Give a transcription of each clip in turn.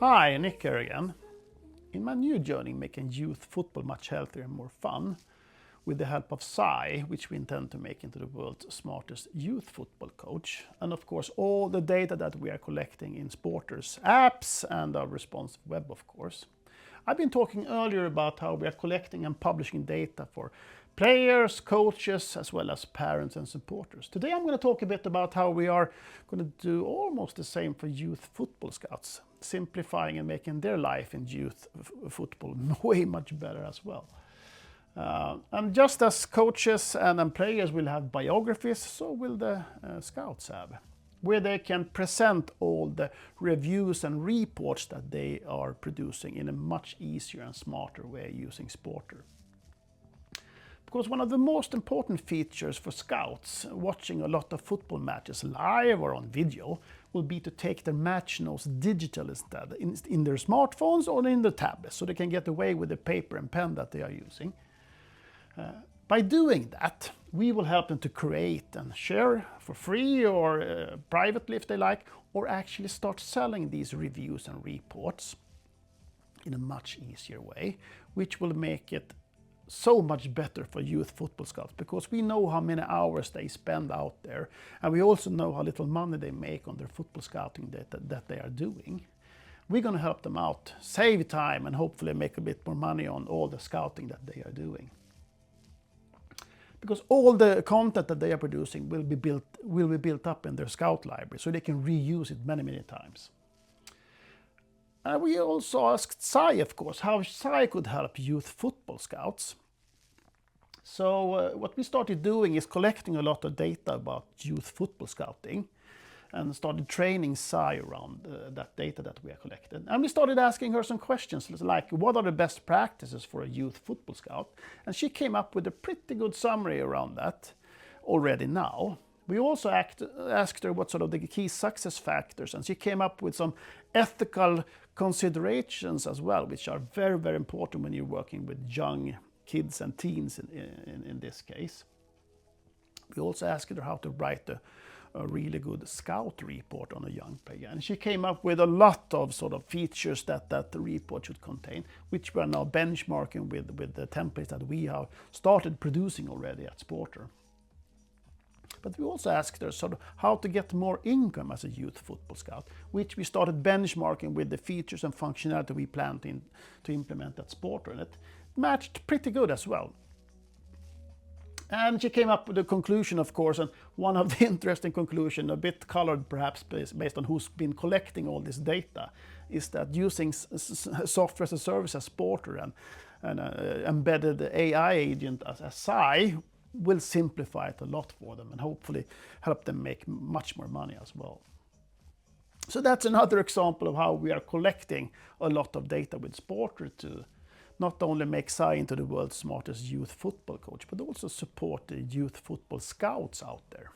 Hi, Nick here again. In my new journey making youth football much healthier and more fun, with the help of Sai, which we intend to make into the world's smartest youth football coach, and of course all the data that we are collecting in Zporter's apps and our responsive web, of course. I've been talking earlier about how we are collecting and publishing data for players, coaches, as well as parents and supporters. Today I'm going to talk a bit about how we are going to do almost the same for youth football scouts, simplifying and making their life in youth football way much better as well. And just as coaches and players will have biographies, so will the scouts have, where they can present all the reviews and reports that they are producing in a much easier and smarter way using Zporter. Because one of the most important features for scouts watching a lot of football matches live or on video will be to take their match notes digital instead, in their smartphones or in the tablets, so they can get away with the paper and pen that they are using. By doing that, we will help them to create and share for free or privately if they like, or actually start selling these reviews and reports in a much easier way, which will make it so much better for youth football scouts, because we know how many hours they spend out there, and we also know how little money they make on their football scouting data that they are doing. We're going to help them out, save time, and hopefully make a bit more money on all the scouting that they are doing. Because all the content that they are producing will be built up in their scout library, so they can reuse it many times. We also asked Sai, of course, how Sai could help youth football scouts. So what we started doing is collecting a lot of data about youth football scouting and started training Sai around that data that we have collected. And we started asking her some questions like, what are the best practices for a youth football scout? And she came up with a pretty good summary around that already now. We also asked her what sort of the key success factors, and she came up with some ethical considerations as well, which are very important when you're working with young kids and teens in this case. We also asked her how to write a really good scout report on a young player, and she came up with a lot of sort of features that the report should contain, which we are now benchmarking with the templates that we have started producing already at Zporter. But we also asked her sort of how to get more income as a youth football scout, which we started benchmarking with the features and functionality we plan to implement at Zporter, and it matched pretty good as well. And she came up with a conclusion, of course, and one of the interesting conclusions, a bit colored perhaps based on who's been collecting all this data, is that using software as a service as Zporter and embedded AI agent as Sai will simplify it a lot for them and hopefully help them make much more money as well. So that's another example of how we are collecting a lot of data with Zporter to not only make Sai into the world's smartest youth football coach, but also support the youth football scouts out there.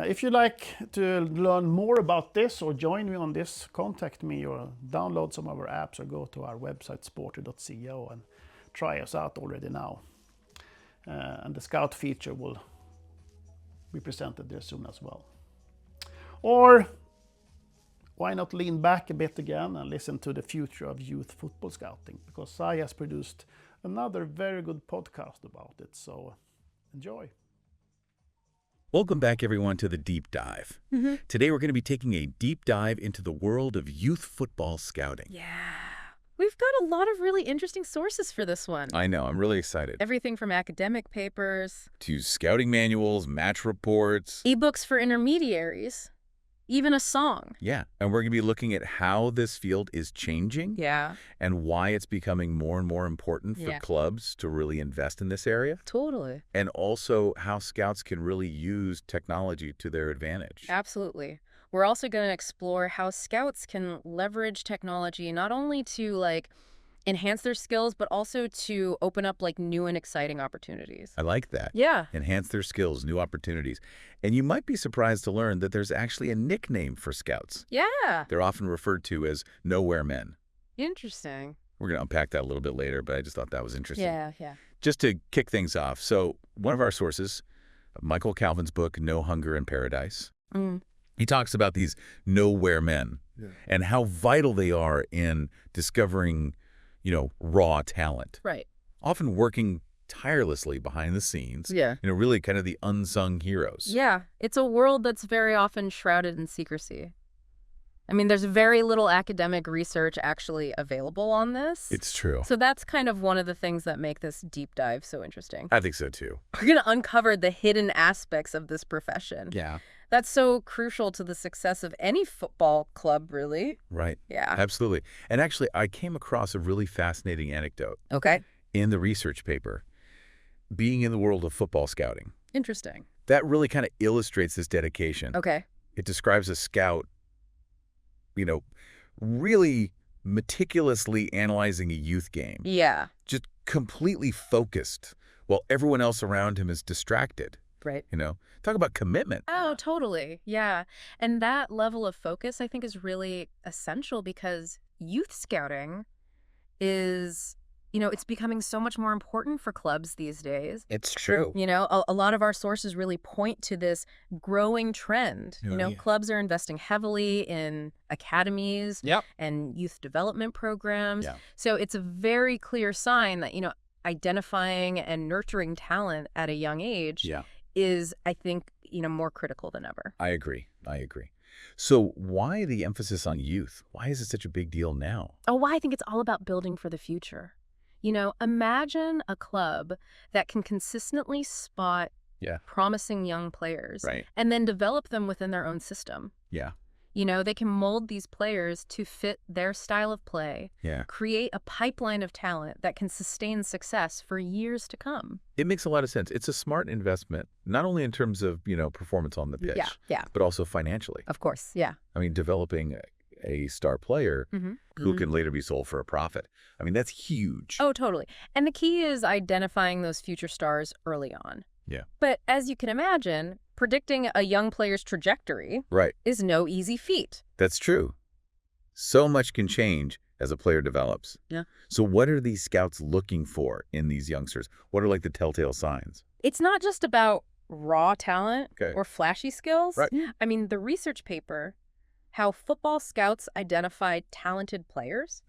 If you'd like to learn more about this or join me on this, contact me or download some of our apps or go to our website zporter.co and try us out already now. And the scout feature will be presented there soon as well. Or why not lean back a bit again and listen to the future of youth football scouting, because Sai has produced another very good podcast about it, so enjoy. Welcome back, everyone, to the Deep Dive. Today we're going to be taking a deep dive into the world of youth football scouting. Yeah. We've got a lot of really interesting sources for this one. I know, I'm really excited. Everything from academic papers To scouting manuals, match reports. ebooks for intermediaries, even a song. Yeah, and we're going to be looking at how this field is changing. Yeah. And why it's becoming more and more important for clubs to really invest in this area. Totally. And also how scouts can really use technology to their advantage. Absolutely. We're also going to explore how scouts can leverage technology not only to enhance their skills, but also to open up new and exciting opportunities. I like that. Yeah. Enhance their skills, new opportunities. And you might be surprised to learn that there's actually a nickname for scouts. Yeah. They're often referred to as nowhere men. Interesting. We're going to unpack that a little bit later, but I just thought that was interesting. Yeah. Just to kick things off, so one of our sources, Michael Calvin's book, No Hunger in Paradise, he talks about these nowhere men. and how vital they are in discovering, raw talent. Right. Often working tirelessly behind the scenes. Yeah. Really kind of the unsung heroes. Yeah. It's a world that's very often shrouded in secrecy. I mean, there's very little academic research actually available on this. It's true. So that's kind of one of the things that make this deep dive so interesting. I think so, too. We're going to uncover the hidden aspects of this profession. Yeah. That's so crucial to the success of any football club, really. Right. Yeah. Absolutely. And actually, I came across a really fascinating anecdote Okay. in the research paper, being in the world of football scouting. Interesting. That really kind of illustrates this dedication. Okay. It describes a scout, really meticulously analyzing a youth game. Yeah. Just completely focused while everyone else around him is distracted. Right. Talk about commitment. Oh, totally. Yeah. And that level of focus, I think, is really essential because youth scouting is, it's becoming so much more important for clubs these days. It's true. A lot of our sources really point to this growing trend. Yeah. Clubs are investing heavily in academies and youth development programs. Yeah. So it's a very clear sign that, identifying and nurturing talent at a young age is, I think, more critical than ever. I agree. So why the emphasis on youth? Why is it such a big deal now? Oh, well, I think it's all about building for the future. Imagine a club that can consistently spot promising young players and then develop them within their own system. Yeah. They can mold these players to fit their style of play, create a pipeline of talent that can sustain success for years to come. It makes a lot of sense. It's a smart investment, not only in terms of, performance on the pitch, but also financially. Of course, yeah. I mean, developing a star player who can later be sold for a profit. I mean, that's huge. Oh, totally. And the key is identifying those future stars early on. Yeah. But as you can imagine, predicting a young player's trajectory is no easy feat. That's true. So much can change as a player develops. Yeah. So what are these scouts looking for in these youngsters? What are like the telltale signs? It's not just about raw talent or flashy skills. Right. I mean, the research paper, How Football Scouts Identify Talented Players,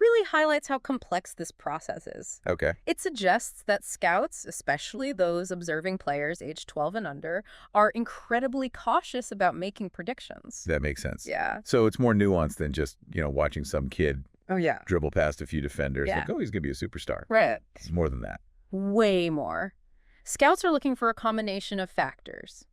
really highlights how complex this process is. It suggests that scouts, especially those observing players aged 12 and under, are incredibly cautious about making predictions. That makes sense. Yeah. So it's more nuanced than just, watching some kid dribble past a few defenders. Yeah. Like, oh, he's going to be a superstar. Right. It's more than that. Way more. Scouts are looking for a combination of factors.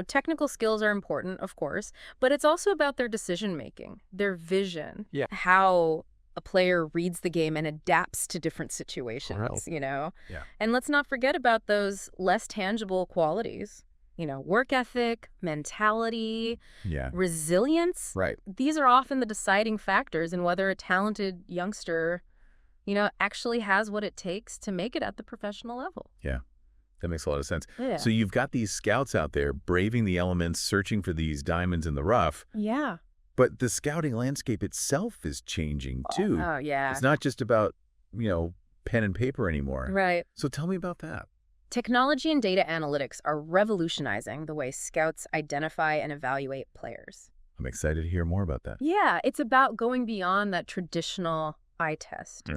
Technical skills are important, of course, but it's also about their decision-making, their vision, how a player reads the game and adapts to different situations, And let's not forget about those less tangible qualities, work ethic, mentality, resilience. Right. These are often the deciding factors in whether a talented youngster, actually has what it takes to make it at the professional level. Yeah. That makes a lot of sense. Yeah. So you've got these scouts out there braving the elements, searching for these diamonds in the rough. Yeah. But the scouting landscape itself is changing, too. Oh, yeah. It's not just about, pen and paper anymore. Right. So tell me about that. Technology and data analytics are revolutionizing the way scouts identify and evaluate players. I'm excited to hear more about that. Yeah, it's about going beyond that traditional eye test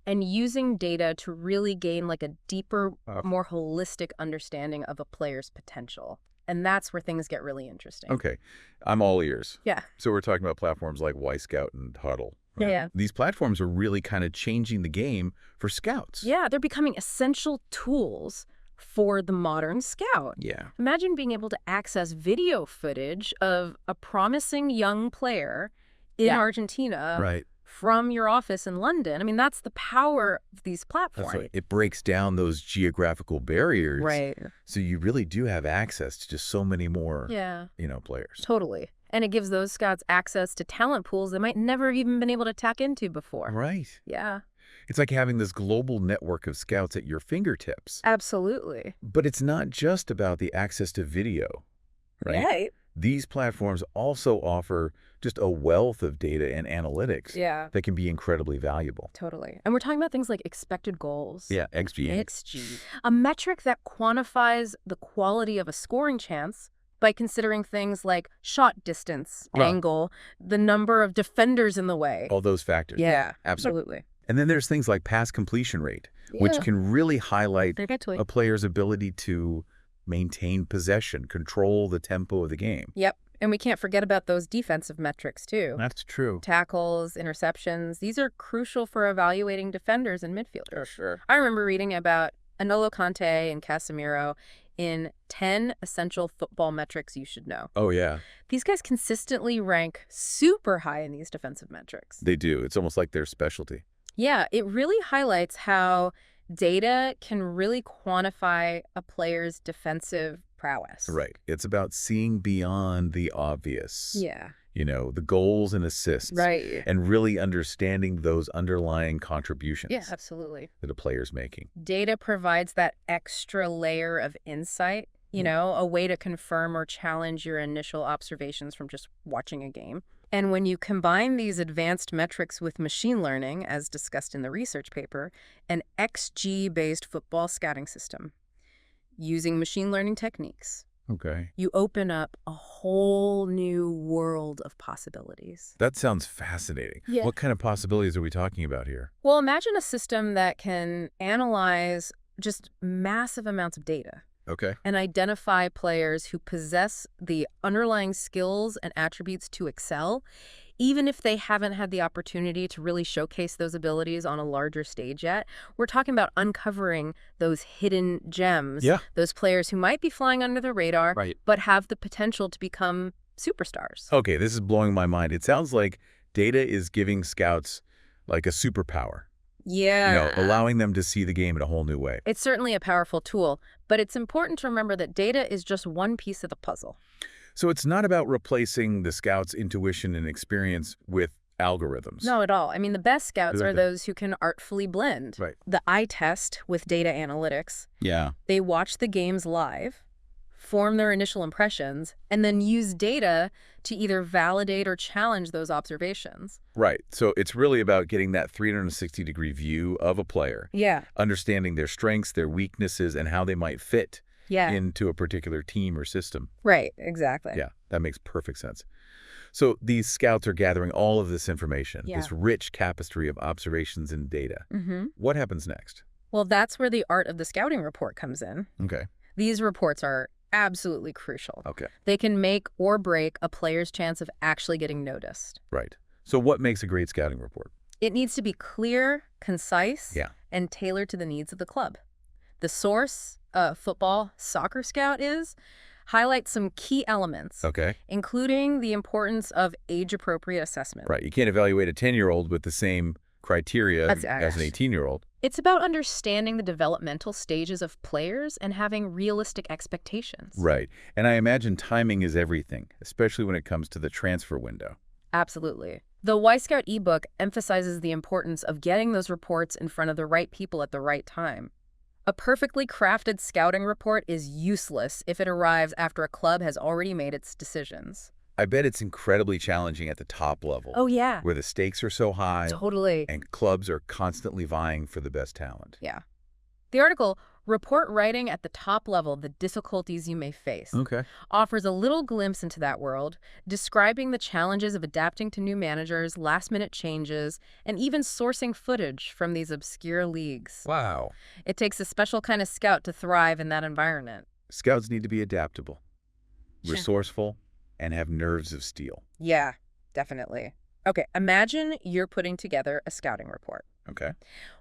and using data to really gain like a deeper, more holistic understanding of a player's potential. And that's where things get really interesting. Okay. I'm all ears. Yeah. So we're talking about platforms like Y-Scout and Huddle. Right? Yeah. These platforms are really kind of changing the game for scouts. Yeah, they're becoming essential tools for the modern scout. Yeah. Imagine being able to access video footage of a promising young player in Argentina from your office in London. I mean, that's the power of these platforms. That's right. It breaks down those geographical barriers. Right. So you really do have access to just so many more, players. Totally. And it gives those scouts access to talent pools they might never have even been able to tap into before. Right. Yeah. It's like having this global network of scouts at your fingertips. Absolutely. But it's not just about the access to video, right? These platforms also offer just a wealth of data and analytics that can be incredibly valuable. Totally. And we're talking about things like expected goals. Yeah, XG. XG. A metric that quantifies the quality of a scoring chance by considering things like shot distance, angle, the number of defenders in the way. All those factors. Yeah, absolutely. And then there's things like pass completion rate, which can really highlight a player's ability to maintain possession, control the tempo of the game. Yep. And we can't forget about those defensive metrics, too. That's true. Tackles, interceptions, these are crucial for evaluating defenders and midfielders. For sure. I remember reading about N'Golo Kanté and Casemiro in 10 essential football metrics you should know. Oh, yeah. These guys consistently rank super high in these defensive metrics. They do. It's almost like their specialty. Yeah, it really highlights how data can really quantify a player's defensive prowess. Right. It's about seeing beyond the obvious. Yeah. You know, the goals and assists. Right. And really understanding those underlying contributions. Yeah, absolutely. That a player's making. Data provides that extra layer of insight, you know, a way to confirm or challenge your initial observations from just watching a game. And when you combine these advanced metrics with machine learning, as discussed in the research paper, an XG-based football scouting system, using machine learning techniques, you open up a whole new world of possibilities. That sounds fascinating. Yeah. What kind of possibilities are we talking about here? Well, imagine a system that can analyze just massive amounts of data. And identify players who possess the underlying skills and attributes to excel, even if they haven't had the opportunity to really showcase those abilities on a larger stage yet. We're talking about uncovering those hidden gems, those players who might be flying under the radar, but have the potential to become superstars. Okay, this is blowing my mind. It sounds like data is giving scouts like a superpower. Yeah. You know, allowing them to see the game in a whole new way. It's certainly a powerful tool, but it's important to remember that data is just one piece of the puzzle. So it's not about replacing the scout's intuition and experience with algorithms. No, at all. I mean, the best scouts are those who can artfully blend. The eye test with data analytics. Yeah. They watch the games live, form their initial impressions, and then use data to either validate or challenge those observations. Right. So it's really about getting that 360-degree view of a player. Yeah. Understanding their strengths, their weaknesses, and how they might fit into a particular team or system. Right. Exactly. Yeah. That makes perfect sense. So these scouts are gathering all of this information, this rich tapestry of observations and data. What happens next? Well, that's where the art of the scouting report comes in. Okay. These reports are absolutely crucial. Okay. They can make or break a player's chance of actually getting noticed. Right. So what makes a great scouting report? It needs to be clear, concise, and tailored to the needs of the club. The source, football, soccer scout highlights some key elements, including the importance of age-appropriate assessment. Right. You can't evaluate a 10-year-old with the same criteria as an 18-year-old. It's about understanding the developmental stages of players and having realistic expectations. Right. And I imagine timing is everything, especially when it comes to the transfer window. Absolutely. The Y-Scout ebook emphasizes the importance of getting those reports in front of the right people at the right time. A perfectly crafted scouting report is useless if it arrives after a club has already made its decisions. I bet it's incredibly challenging at the top level. Oh, yeah. Where the stakes are so high. Totally. And clubs are constantly vying for the best talent. Yeah. The article, Report Writing at the Top Level, the Difficulties You May Face, offers a little glimpse into that world, describing the challenges of adapting to new managers, last-minute changes, and even sourcing footage from these obscure leagues. Wow. It takes a special kind of scout to thrive in that environment. Scouts need to be adaptable, resourceful, and have nerves of steel. Yeah, definitely. Okay, imagine you're putting together a scouting report. Okay.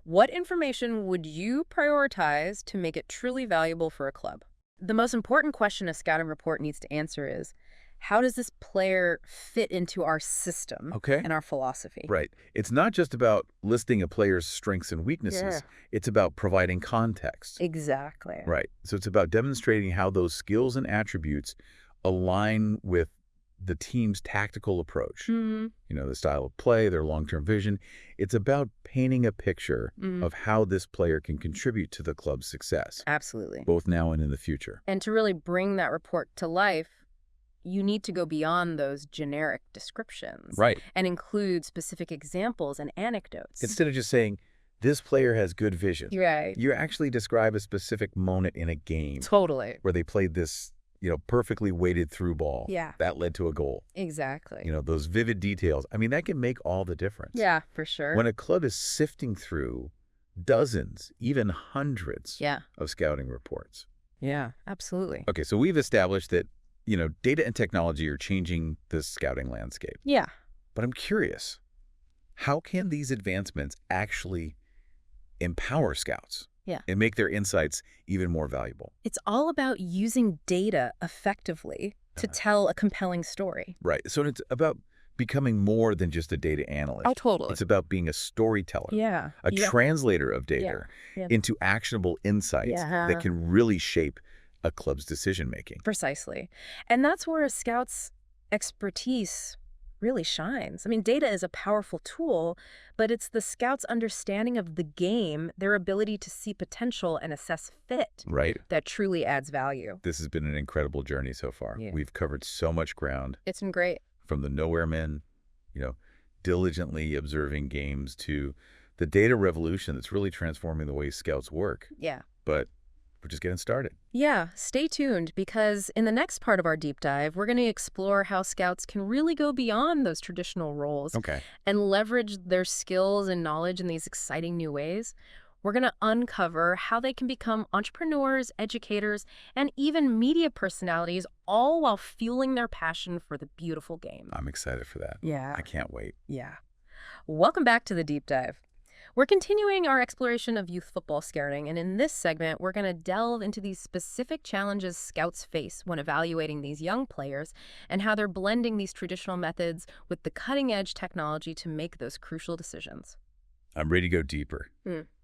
What information would you prioritize to make it truly valuable for a club? The most important question a scouting report needs to answer is, how does this player fit into our system and our philosophy? Right. It's not just about listing a player's strengths and weaknesses. It's about providing context. Exactly. Right. So it's about demonstrating how those skills and attributes align with the team's tactical approach, you know, the style of play, their long-term vision. It's about painting a picture of how this player can contribute to the club's success. Absolutely. Both now and in the future. And to really bring that report to life, you need to go beyond those generic descriptions. Right. And include specific examples and anecdotes. Instead of just saying, this player has good vision. Right. You actually describe a specific moment in a game. Totally. Where they played this perfectly weighted through ball. Yeah. That led to a goal. Exactly. Those vivid details. I mean, that can make all the difference. Yeah, for sure. When a club is sifting through dozens, even hundreds of scouting reports. Yeah, absolutely. Okay, so we've established that, data and technology are changing the scouting landscape. Yeah. But I'm curious, how can these advancements actually empower scouts? And make their insights even more valuable? It's all about using data effectively to tell a compelling story. Right. So it's about becoming more than just a data analyst. Oh, totally. It's about being a storyteller. Yeah. A translator of data into actionable insights that can really shape a club's decision-making. Precisely. And that's where a scout's expertise really shines. I mean, data is a powerful tool, but it's the scouts' understanding of the game, their ability to see potential and assess fit, that truly adds value. This has been an incredible journey so far. Yeah. We've covered so much ground. It's been great. From the nowhere men, diligently observing games, to the data revolution that's really transforming the way scouts work. Yeah. But we're just getting started. Yeah, stay tuned, because in the next part of our deep dive, we're going to explore how scouts can really go beyond those traditional roles and leverage their skills and knowledge in these exciting new ways. We're going to uncover how they can become entrepreneurs, educators, and even media personalities, all while fueling their passion for the beautiful game. I'm excited for that. Yeah. I can't wait. Yeah. Welcome back to the deep dive. We're continuing our exploration of youth football scouting, and in this segment, we're going to delve into these specific challenges scouts face when evaluating these young players and how they're blending these traditional methods with the cutting-edge technology to make those crucial decisions. I'm ready to go deeper.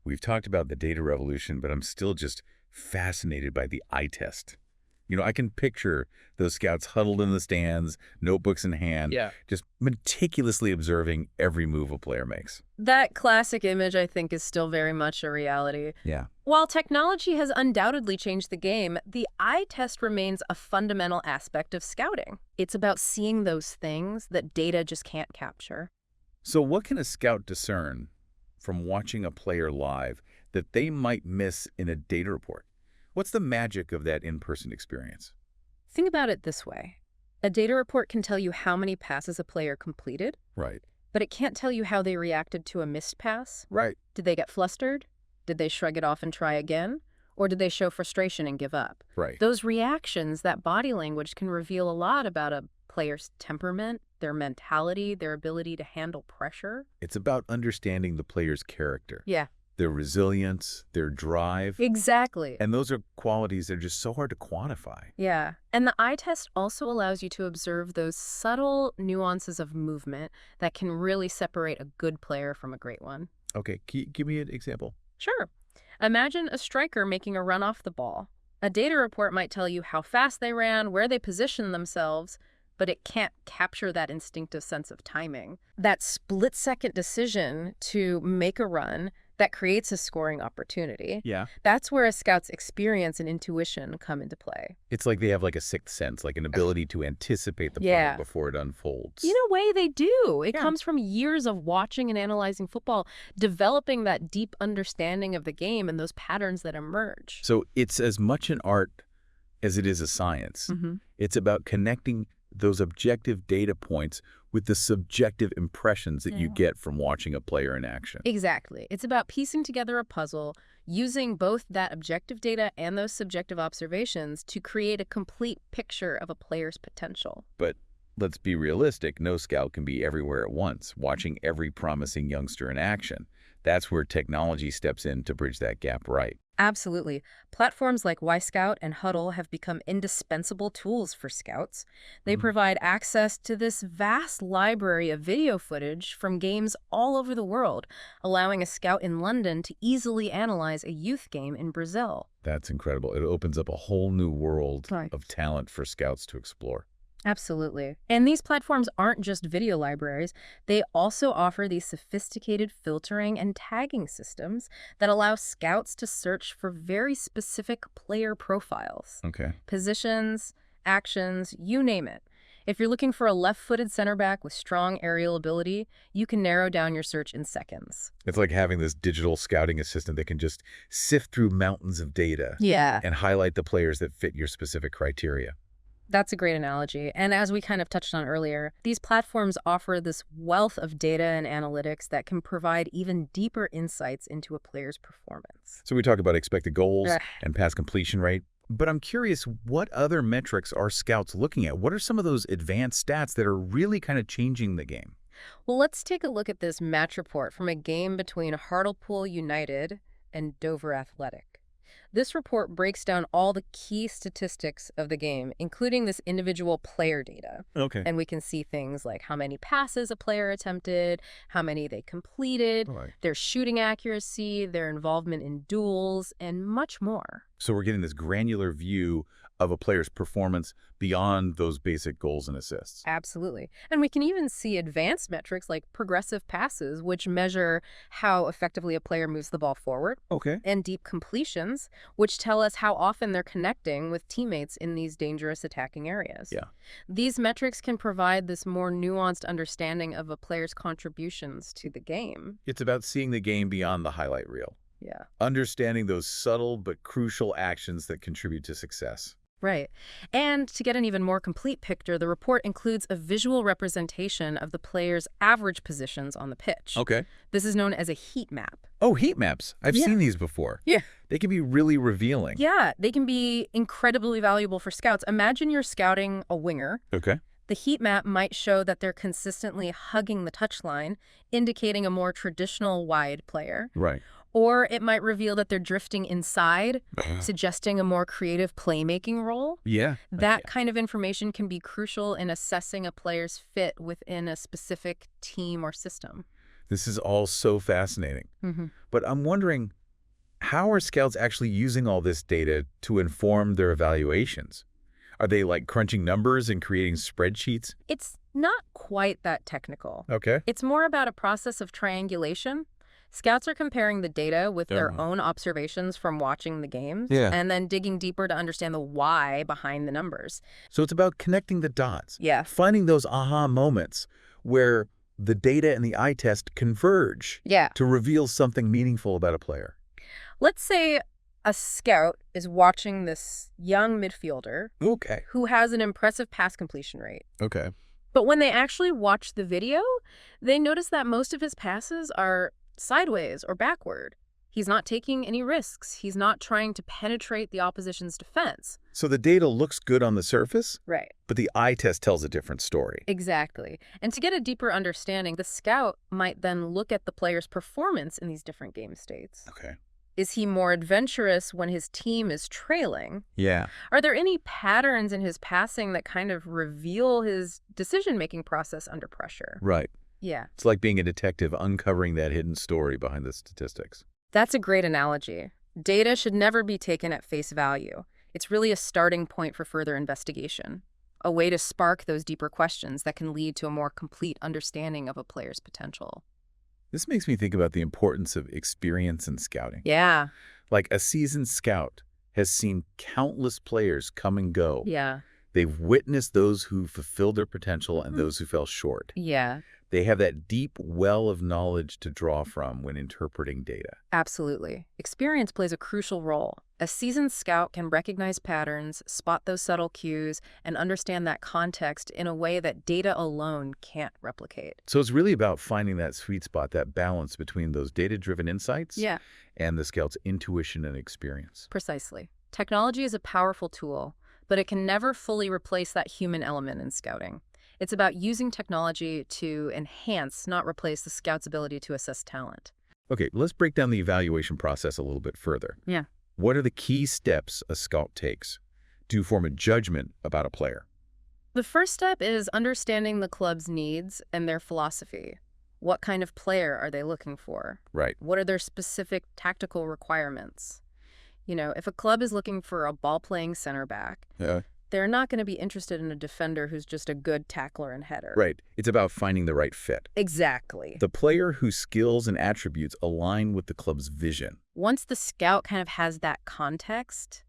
We've talked about the data revolution, but I'm still just fascinated by the eye test. I can picture those scouts huddled in the stands, notebooks in hand, just meticulously observing every move a player makes. That classic image, I think, is still very much a reality. Yeah. While technology has undoubtedly changed the game, the eye test remains a fundamental aspect of scouting. It's about seeing those things that data just can't capture. So what can a scout discern from watching a player live that they might miss in a data report? What's the magic of that in-person experience? Think about it this way. A data report can tell you how many passes a player completed. Right. But it can't tell you how they reacted to a missed pass. Right. Did they get flustered? Did they shrug it off and try again? Or did they show frustration and give up? Right. Those reactions, that body language, can reveal a lot about a player's temperament, their mentality, their ability to handle pressure. It's about understanding the player's character. Yeah. Their resilience, their drive. Exactly. And those are qualities that are just so hard to quantify. Yeah. And the eye test also allows you to observe those subtle nuances of movement that can really separate a good player from a great one. Okay, give me an example. Sure. Imagine a striker making a run off the ball. A data report might tell you how fast they ran, where they positioned themselves, but it can't capture that instinctive sense of timing. That split-second decision to make a run that creates a scoring opportunity. Yeah. That's where a scout's experience and intuition come into play. It's like they have like a sixth sense, like an ability to anticipate the play before it unfolds. In a way, they do. It comes from years of watching and analyzing football, developing that deep understanding of the game and those patterns that emerge. So it's as much an art as it is a science. It's about connecting those objective data points with the subjective impressions that you get from watching a player in action. Exactly. It's about piecing together a puzzle, using both that objective data and those subjective observations to create a complete picture of a player's potential. But let's be realistic. No scout can be everywhere at once, watching every promising youngster in action. That's where technology steps in to bridge that gap right. Absolutely. Platforms like Y-Scout and Huddle have become indispensable tools for scouts. They provide access to this vast library of video footage from games all over the world, allowing a scout in London to easily analyze a youth game in Brazil. That's incredible. It opens up a whole new world of talent for scouts to explore. Absolutely. And these platforms aren't just video libraries. They also offer these sophisticated filtering and tagging systems that allow scouts to search for very specific player profiles. Okay. Positions, actions, you name it. If you're looking for a left-footed center back with strong aerial ability, you can narrow down your search in seconds. It's like having this digital scouting assistant that can just sift through mountains of data and highlight the players that fit your specific criteria. That's a great analogy. And as we kind of touched on earlier, these platforms offer this wealth of data and analytics that can provide even deeper insights into a player's performance. So we talk about expected goals Ugh. and pass completion rate. But I'm curious, what other metrics are scouts looking at? What are some of those advanced stats that are really kind of changing the game? Well, let's take a look at this match report from a game between Hartlepool United and Dover Athletic. This report breaks down all the key statistics of the game, including this individual player data. Okay. And we can see things like how many passes a player attempted, how many they completed, their shooting accuracy, their involvement in duels, and much more. So we're getting this granular view of a player's performance beyond those basic goals and assists. Absolutely. And we can even see advanced metrics like progressive passes, which measure how effectively a player moves the ball forward. Okay. And deep completions, which tell us how often they're connecting with teammates in these dangerous attacking areas. Yeah. These metrics can provide this more nuanced understanding of a player's contributions to the game. It's about seeing the game beyond the highlight reel. Yeah. Understanding those subtle but crucial actions that contribute to success. Right. And to get an even more complete picture, the report includes a visual representation of the player's average positions on the pitch. Okay. This is known as a heat map. Oh, heat maps. I've seen these before. Yeah. They can be really revealing. Yeah, they can be incredibly valuable for scouts. Imagine you're scouting a winger. Okay. The heat map might show that they're consistently hugging the touchline, indicating a more traditional wide player. Right. Or it might reveal that they're drifting inside, suggesting a more creative playmaking role. Yeah. That kind of information can be crucial in assessing a player's fit within a specific team or system. This is all so fascinating. But I'm wondering, how are scouts actually using all this data to inform their evaluations? Are they like crunching numbers and creating spreadsheets? It's not quite that technical. Okay. It's more about a process of triangulation. Scouts are comparing the data with their own observations from watching the games and then digging deeper to understand the why behind the numbers. So it's about connecting the dots. Yeah. Finding those aha moments where the data and the eye test converge to reveal something meaningful about a player. Let's say a scout is watching this young midfielder who has an impressive pass completion rate. Okay. But when they actually watch the video, they notice that most of his passes are sideways or backward. He's not taking any risks. He's not trying to penetrate the opposition's defense. So the data looks good on the surface, Right. but the eye test tells a different story. Exactly. And to get a deeper understanding, the scout might then look at the player's performance in these different game states. Okay. Is he more adventurous when his team is trailing? Yeah. Are there any patterns in his passing that kind of reveal his decision-making process under pressure? Right. Yeah. It's like being a detective uncovering that hidden story behind the statistics. That's a great analogy. Data should never be taken at face value. It's really a starting point for further investigation, a way to spark those deeper questions that can lead to a more complete understanding of a player's potential. This makes me think about the importance of experience in scouting. Yeah. Like a seasoned scout has seen countless players come and go. Yeah. They've witnessed those who fulfilled their potential and those who fell short. Yeah. They have that deep well of knowledge to draw from when interpreting data. Absolutely. Experience plays a crucial role. A seasoned scout can recognize patterns, spot those subtle cues, and understand that context in a way that data alone can't replicate. So it's really about finding that sweet spot, that balance between those data-driven insights and the scout's intuition and experience. Precisely. Technology is a powerful tool, but it can never fully replace that human element in scouting. It's about using technology to enhance, not replace, the scout's ability to assess talent. Okay, let's break down the evaluation process a little bit further. Yeah. What are the key steps a scout takes to form a judgment about a player? The first step is understanding the club's needs and their philosophy. What kind of player are they looking for? Right. What are their specific tactical requirements? You know, if a club is looking for a ball-playing center back, they're not going to be interested in a defender who's just a good tackler and header. Right. It's about finding the right fit. Exactly. The player whose skills and attributes align with the club's vision. Once the scout kind of has that context,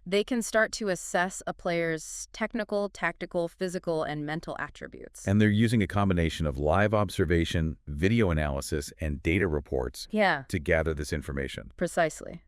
they can start to assess a player's technical, tactical, physical, and mental attributes. And they're using a combination of live observation, video analysis, and data reports to gather this information. Precisely.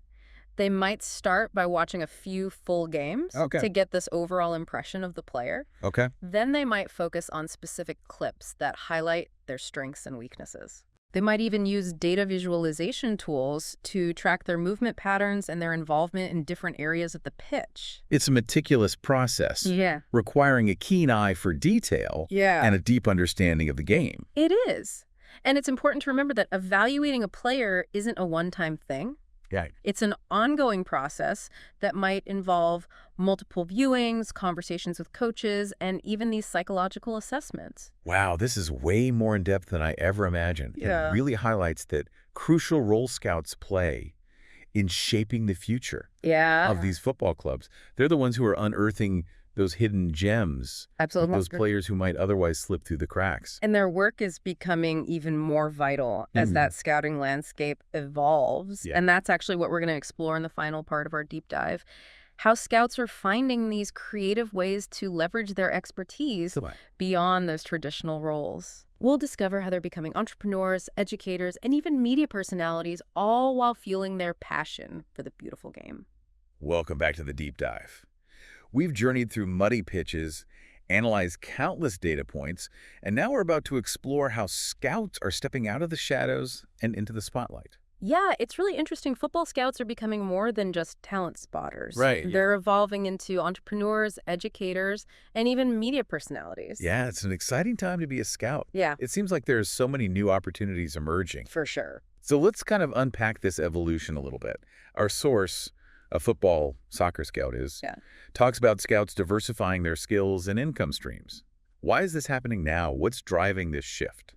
They might start by watching a few full games Okay. to get this overall impression of the player. Okay. Then they might focus on specific clips that highlight their strengths and weaknesses. They might even use data visualization tools to track their movement patterns and their involvement in different areas of the pitch. It's a meticulous process, Yeah. requiring a keen eye for detail and a deep understanding of the game. It is. And it's important to remember that evaluating a player isn't a one-time thing. Yeah. It's an ongoing process that might involve multiple viewings, conversations with coaches, and even these psychological assessments. Wow, this is way more in-depth than I ever imagined. Yeah. It really highlights that crucial role scouts play in shaping the future of these football clubs. They're the ones who are unearthing those hidden gems, Absolutely. those players who might otherwise slip through the cracks. And their work is becoming even more vital as that scouting landscape evolves. Yeah. And that's actually what we're going to explore in the final part of our deep dive. How scouts are finding these creative ways to leverage their expertise beyond those traditional roles. We'll discover how they're becoming entrepreneurs, educators, and even media personalities, all while fueling their passion for the beautiful game. Welcome back to the deep dive. We've journeyed through muddy pitches, analyzed countless data points, and now we're about to explore how scouts are stepping out of the shadows and into the spotlight. Yeah, it's really interesting. Football scouts are becoming more than just talent spotters. Right. They're evolving into entrepreneurs, educators, and even media personalities. Yeah, it's an exciting time to be a scout. Yeah. It seems like there's so many new opportunities emerging. For sure. So let's kind of unpack this evolution a little bit. Our source, a football soccer scout talks about scouts diversifying their skills and income streams. Why is this happening now? What's driving this shift?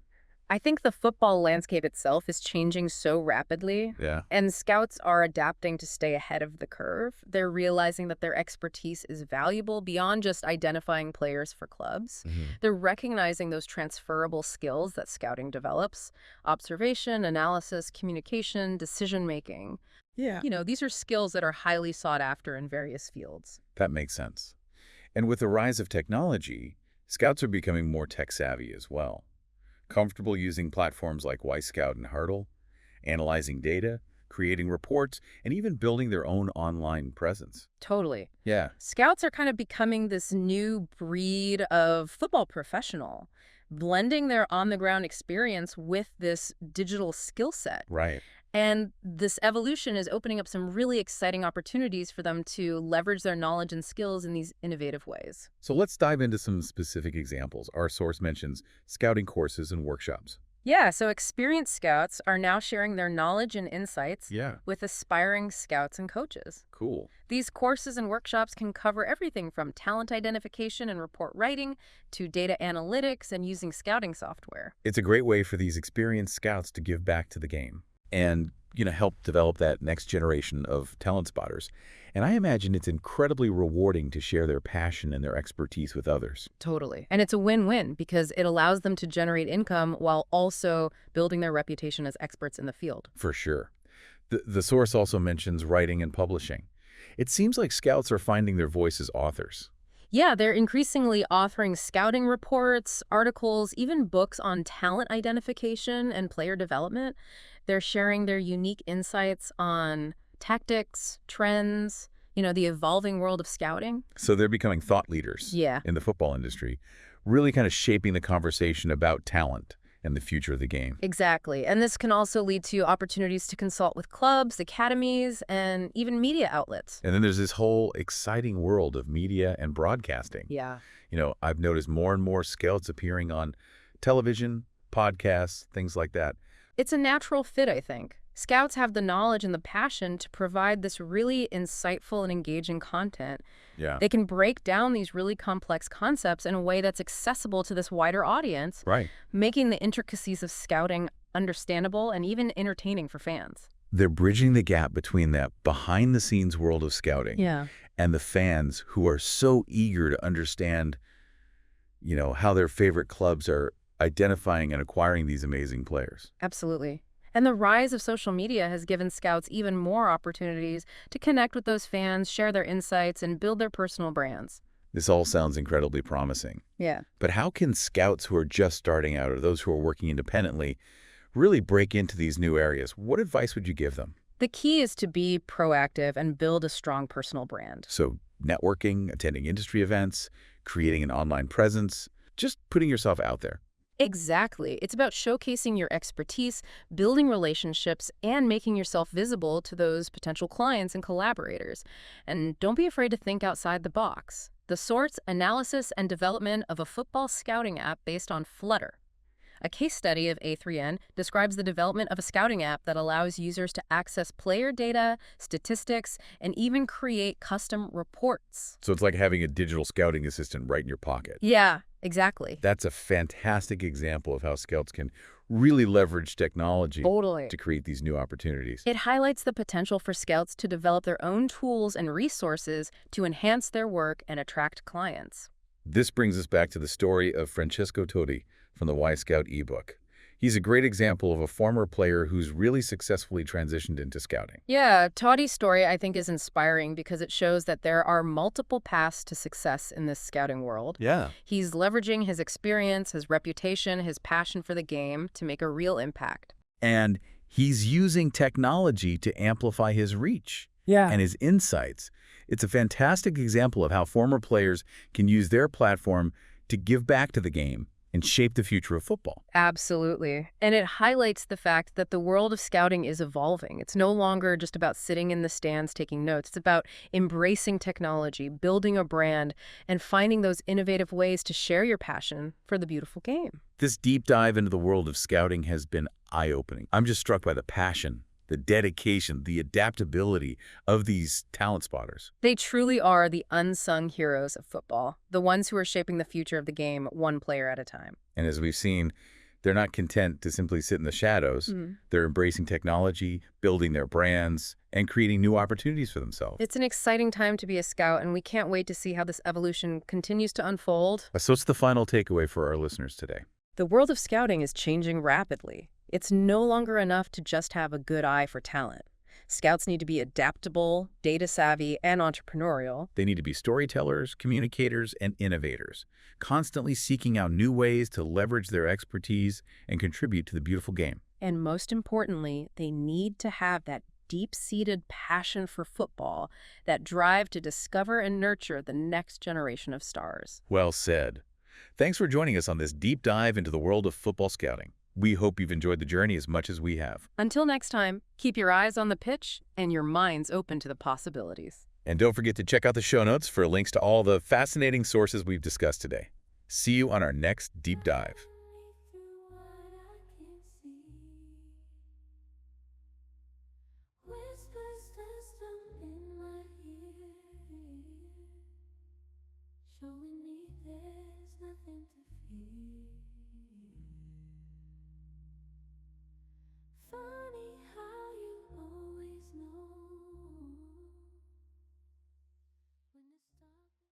I think the football landscape itself is changing so rapidly. Yeah. And scouts are adapting to stay ahead of the curve. They're realizing that their expertise is valuable beyond just identifying players for clubs. They're recognizing those transferable skills that scouting develops: observation, analysis, communication, decision-making. Yeah. You know, these are skills that are highly sought after in various fields. That makes sense. And with the rise of technology, scouts are becoming more tech-savvy as well. Comfortable using platforms like Scout and Hurdle, analyzing data, creating reports, and even building their own online presence. Totally. Yeah. Scouts are kind of becoming this new breed of football professional, blending their on-the-ground experience with this digital skill set. Right. And this evolution is opening up some really exciting opportunities for them to leverage their knowledge and skills in these innovative ways. So let's dive into some specific examples. Our source mentions scouting courses and workshops. Yeah, so experienced scouts are now sharing their knowledge and insights Yeah. with aspiring scouts and coaches. Cool. These courses and workshops can cover everything from talent identification and report writing to data analytics and using scouting software. It's a great way for these experienced scouts to give back to the game and, help develop that next generation of talent spotters. And I imagine it's incredibly rewarding to share their passion and their expertise with others. Totally. And it's a win-win because it allows them to generate income while also building their reputation as experts in the field. For sure. The source also mentions writing and publishing. It seems like scouts are finding their voice as authors. Yeah, they're increasingly authoring scouting reports, articles, even books on talent identification and player development. They're sharing their unique insights on tactics, trends, the evolving world of scouting. So they're becoming thought leaders in the football industry, really kind of shaping the conversation about talent and the future of the game. Exactly. And this can also lead to opportunities to consult with clubs, academies, and even media outlets. And then there's this whole exciting world of media and broadcasting. Yeah. I've noticed more and more scouts appearing on television, podcasts, things like that. It's a natural fit, I think. Scouts have the knowledge and the passion to provide this really insightful and engaging content. Yeah. They can break down these really complex concepts in a way that's accessible to this wider audience, Right. making the intricacies of scouting understandable and even entertaining for fans. They're bridging the gap between that behind-the-scenes world of scouting and the fans who are so eager to understand, how their favorite clubs are identifying and acquiring these amazing players. Absolutely. And the rise of social media has given scouts even more opportunities to connect with those fans, share their insights, and build their personal brands. This all sounds incredibly promising. Yeah. But how can scouts who are just starting out or those who are working independently really break into these new areas? What advice would you give them? The key is to be proactive and build a strong personal brand. So networking, attending industry events, creating an online presence, just putting yourself out there. Exactly. It's about showcasing your expertise, building relationships, and making yourself visible to those potential clients and collaborators. And don't be afraid to think outside the box. The source, analysis, and development of a football scouting app based on Flutter. A case study of A3N describes the development of a scouting app that allows users to access player data, statistics, and even create custom reports. So it's like having a digital scouting assistant right in your pocket. Yeah, exactly. That's a fantastic example of how scouts can really leverage technology Totally. to create these new opportunities. It highlights the potential for scouts to develop their own tools and resources to enhance their work and attract clients. This brings us back to the story of Francesco Totti from the Y Scout ebook. He's a great example of a former player who's really successfully transitioned into scouting. Yeah, Toddy's story, I think, is inspiring because it shows that there are multiple paths to success in this scouting world. Yeah. He's leveraging his experience, his reputation, his passion for the game to make a real impact. And he's using technology to amplify his reach and his insights. It's a fantastic example of how former players can use their platform to give back to the game and shape the future of football. Absolutely. And it highlights the fact that the world of scouting is evolving. It's no longer just about sitting in the stands taking notes. It's about embracing technology, building a brand, and finding those innovative ways to share your passion for the beautiful game. This deep dive into the world of scouting has been eye-opening. I'm just struck by the passion, the dedication, the adaptability of these talent spotters. They truly are the unsung heroes of football, the ones who are shaping the future of the game one player at a time. And as we've seen, they're not content to simply sit in the shadows. They're embracing technology, building their brands, and creating new opportunities for themselves. It's an exciting time to be a scout, and we can't wait to see how this evolution continues to unfold. So what's the final takeaway for our listeners today? The world of scouting is changing rapidly. It's no longer enough to just have a good eye for talent. Scouts need to be adaptable, data-savvy, and entrepreneurial. They need to be storytellers, communicators, and innovators, constantly seeking out new ways to leverage their expertise and contribute to the beautiful game. And most importantly, they need to have that deep-seated passion for football, that drive to discover and nurture the next generation of stars. Well said. Thanks for joining us on this deep dive into the world of football scouting. We hope you've enjoyed the journey as much as we have. Until next time, keep your eyes on the pitch and your minds open to the possibilities. And don't forget to check out the show notes for links to all the fascinating sources we've discussed today. See you on our next deep dive.